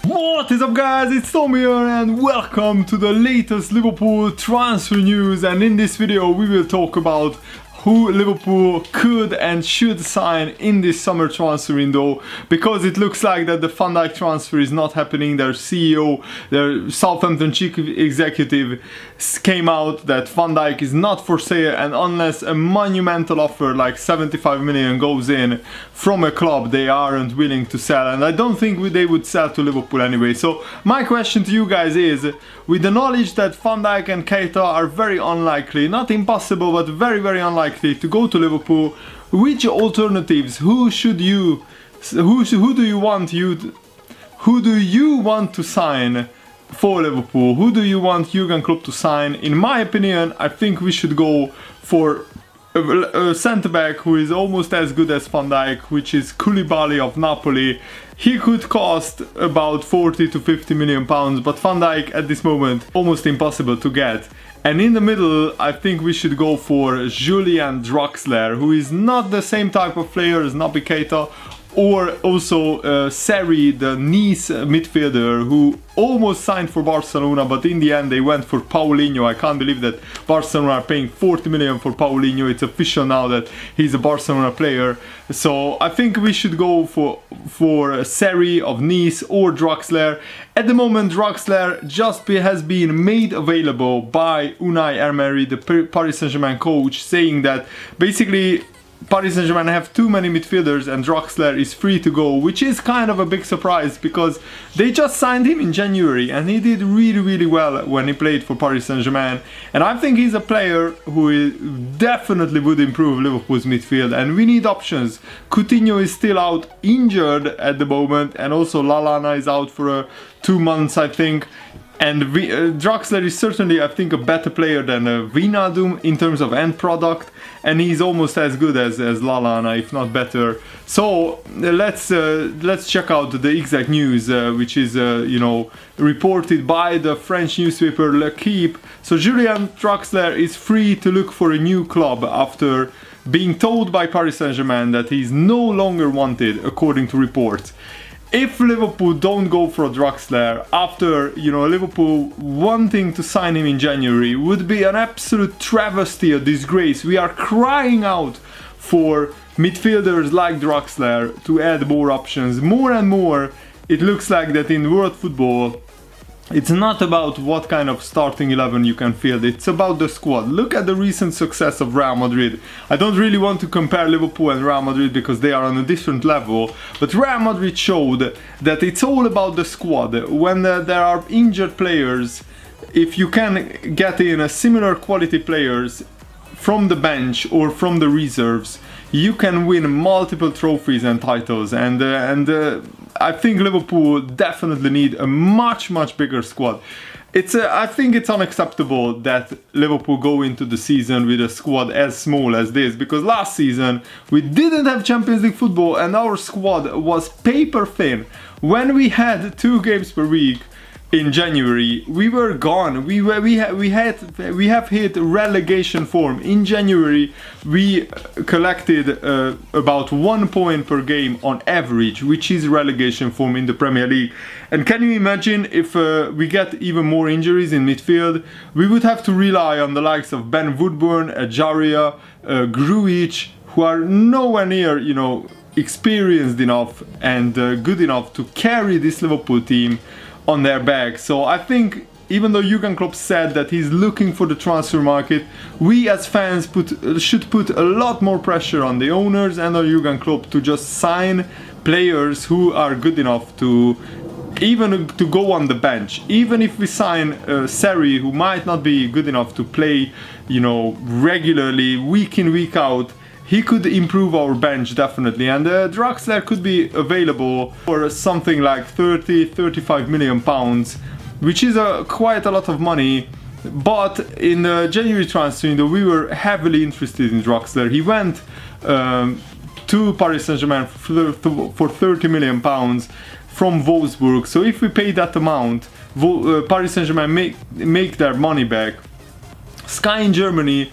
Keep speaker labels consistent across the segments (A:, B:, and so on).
A: What is up, guys? It's Tom here and welcome to the latest Liverpool transfer news, and in this video we will talk about who Liverpool could and should sign in this summer transfer window, because it looks like that the Van Dijk transfer is not happening. Their CEO, their Southampton chief executive, came out that Van Dijk is not for sale, and unless a monumental offer like 75 million goes in from a club, they aren't willing to sell, and I don't think they would sell to Liverpool anyway. So my question to you guys is, with the knowledge that Van Dijk and Keita are very unlikely, not impossible but very unlikely to go to Liverpool, which alternatives, who do you want to sign for Liverpool? Who do you want Jurgen Klopp to sign? In my opinion, I think we should go for a centre-back who is almost as good as Van Dijk, which is Koulibaly of Napoli. He could cost about 40 to 50 million pounds, but Van Dijk at this moment almost impossible to get. And in the middle, I think we should go for Julian Draxler, who is not the same type of player as Naby Keita, or also Seri, the Nice midfielder, who almost signed for Barcelona, but in the end they went for Paulinho. I can't believe that Barcelona are paying 40 million for Paulinho. It's official now that he's a Barcelona player. So I think we should go for Seri of Nice or Draxler. At the moment, Draxler just has been made available by Unai Emery, the Paris Saint-Germain coach, saying that basically Paris Saint-Germain have too many midfielders and Draxler is free to go, which is kind of a big surprise because they just signed him in January and he did really well when he played for Paris Saint-Germain, and I think he's a player who definitely would improve Liverpool's midfield, and we need options. Coutinho is still out injured at the moment, and also Lallana is out for 2 months, I think. And Draxler is certainly, I think, a better player than Wijnaldum in terms of end product, and he's almost as good as Lallana, if not better. So let's check out the exact news, which is reported by the French newspaper L'Equipe. So Julian Draxler is free to look for a new club after being told by Paris Saint-Germain that he's no longer wanted, according to reports. If Liverpool don't go for Draxler after, Liverpool wanting to sign him in January, would be an absolute travesty, a disgrace. We are crying out for midfielders like Draxler to add more options. More and more, it looks like that in world football, it's not about what kind of starting 11 you can field, it's about the squad. Look at the recent success of Real Madrid. I don't really want to compare Liverpool and Real Madrid because they are on a different level, but Real Madrid showed that it's all about the squad. When there are injured players, if you can get in a similar quality players from the bench or from the reserves, you can win multiple trophies and titles, and I think Liverpool definitely need a much bigger squad. I think it's unacceptable that Liverpool go into the season with a squad as small as this, because last season we didn't have Champions League football and our squad was paper thin. When we had 2 games per week in January, we were gone. We have hit relegation form. In January, we collected about 1 point per game on average, which is relegation form in the Premier League. And can you imagine if we get even more injuries in midfield? We would have to rely on the likes of Ben Woodburn, Ajaria, Grujic, who are nowhere near, experienced enough and good enough to carry this Liverpool team on their back. So I think, even though Jurgen Klopp said that he's looking for the transfer market, we as fans should put a lot more pressure on the owners and on Jurgen Klopp to just sign players who are good enough to go on the bench. Even if we sign Seri, who might not be good enough to play, regularly, week in, week out, he could improve our bench definitely, and Draxler could be available for something like 30-35 million pounds, which is quite a lot of money. But in the January transfer window, we were heavily interested in Draxler. He went to Paris Saint-Germain for 30 million pounds from Wolfsburg. So if we pay that amount, Paris Saint-Germain make their money back. Sky in Germany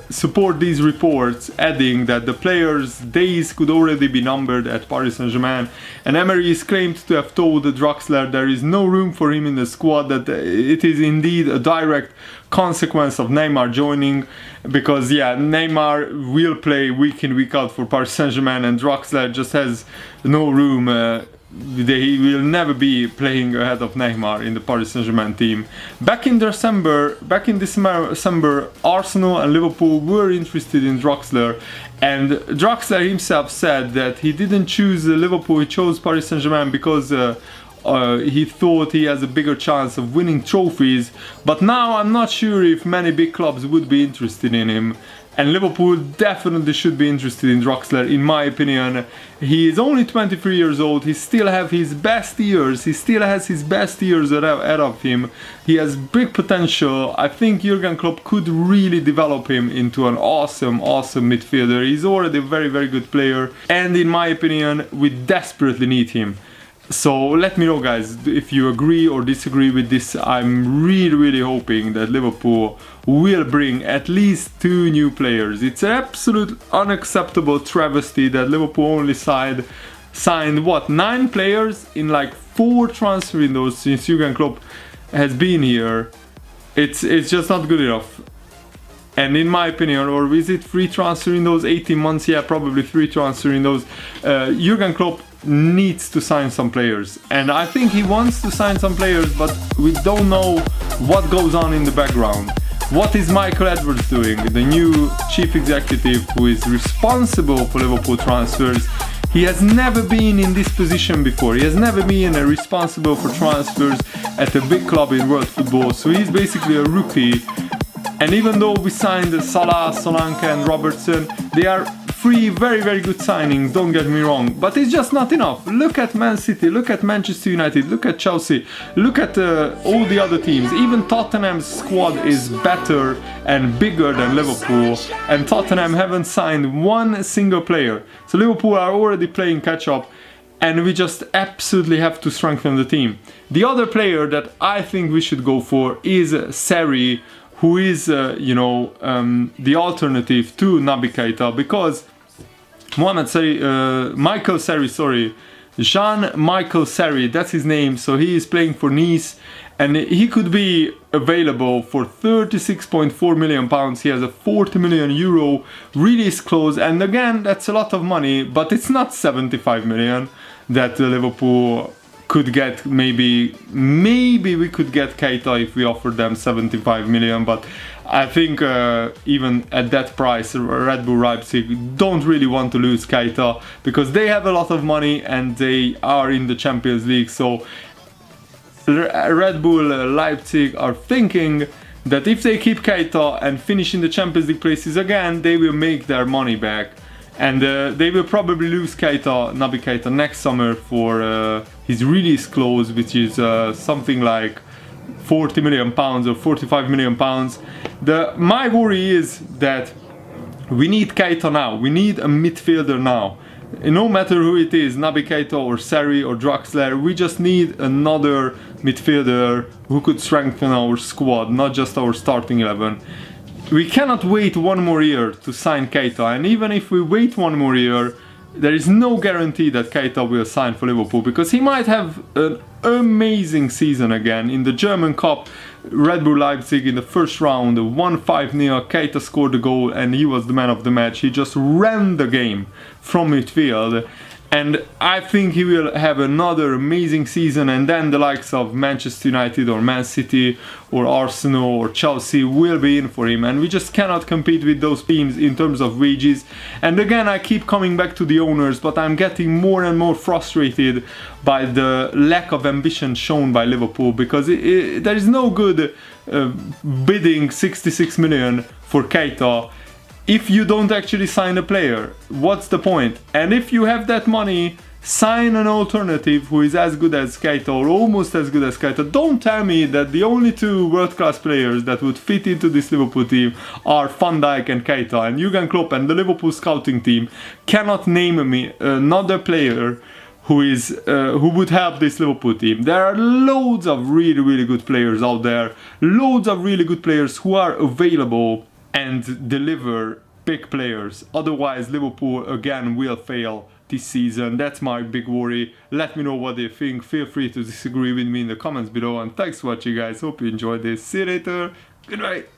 A: support these reports, adding that the players' days could already be numbered at Paris Saint-Germain, and Emery is claimed to have told Draxler there is no room for him in the squad, that it is indeed a direct consequence of Neymar joining, because yeah, Neymar will play week in week out for Paris Saint-Germain, and Draxler just has no room. He will never be playing ahead of Neymar in the Paris Saint-Germain team. Back in December, Arsenal and Liverpool were interested in Draxler, and Draxler himself said that he didn't choose Liverpool, he chose Paris Saint-Germain because he thought he has a bigger chance of winning trophies. But now I'm not sure if many big clubs would be interested in him. And Liverpool definitely should be interested in Draxler, in my opinion. He is only 23 years old, he still has his best years, ahead of him. He has big potential. I think Jurgen Klopp could really develop him into an awesome midfielder. He's already a very good player, and in my opinion, we desperately need him. So let me know, guys, if you agree or disagree with this. I'm really hoping that Liverpool will bring at least 2 new players. It's an absolute unacceptable travesty that Liverpool only signed what, 9 players in like 4 transfer windows since Jurgen Klopp has been here. It's just not good enough. And in my opinion, or is it 3 transfer in those 18 months? Yeah, probably 3 transfer in those. Jurgen Klopp needs to sign some players, and I think he wants to sign some players, but we don't know what goes on in the background. What is Michael Edwards doing, the new chief executive who is responsible for Liverpool transfers? He has never been in this position before. He has never been responsible for transfers at a big club in world football, so he's basically a rookie. And even though we signed Salah, Solanke and Robertson, they are 3 very good signings, don't get me wrong, but it's just not enough. Look at Man City, look at Manchester United, look at Chelsea, look at all the other teams. Even Tottenham's squad is better and bigger than Liverpool, and Tottenham haven't signed 1 single player. So Liverpool are already playing catch up, and we just absolutely have to strengthen the team. The other player that I think we should go for is Sarri, who is, the alternative to Naby Keita, because Jean-Michel Sarri, that's his name, so he is playing for Nice, and he could be available for £36.4 million. He has a €40 million release clause, and again, that's a lot of money, but it's not 75 million that Liverpool could get. Maybe we could get Keita if we offered them 75 million, but I think even at that price, Red Bull Leipzig don't really want to lose Keita, because they have a lot of money and they are in the Champions League. So Red Bull Leipzig are thinking that if they keep Keita and finish in the Champions League places again, they will make their money back. And they will probably lose Naby Keita next summer for his release clause, which is something like £40 million or £45 million. My worry is that we need Keita now. We need a midfielder now. No matter who it is, Naby Keita or Sarri or Draxler, we just need another midfielder who could strengthen our squad, not just our starting 11. We cannot wait 1 more year to sign Keita, and even if we wait 1 more year, there is no guarantee that Keita will sign for Liverpool, because he might have an amazing season again. In the German Cup, Red Bull Leipzig in the first round won 5-0, Keita scored the goal and he was the man of the match. He just ran the game from midfield, and I think he will have another amazing season, and then the likes of Manchester United or Man City or Arsenal or Chelsea will be in for him, and we just cannot compete with those teams in terms of wages. And again, I keep coming back to the owners, but I'm getting more and more frustrated by the lack of ambition shown by Liverpool, because there is no good bidding 66 million for Keita if you don't actually sign a player. What's the point? And if you have that money, sign an alternative who is as good as Keita or almost as good as Keita. Don't tell me that the only 2 world-class players that would fit into this Liverpool team are Van Dijk and Keita, and Jurgen Klopp and the Liverpool scouting team cannot name me another player who would help this Liverpool team. There are loads of really good players out there, loads of really good players who are available, and deliver big players. Otherwise, Liverpool again will fail this season. That's my big worry. Let me know what you think. Feel free to disagree with me in the comments below. And thanks for watching, guys. Hope you enjoyed this. See you later. Good night.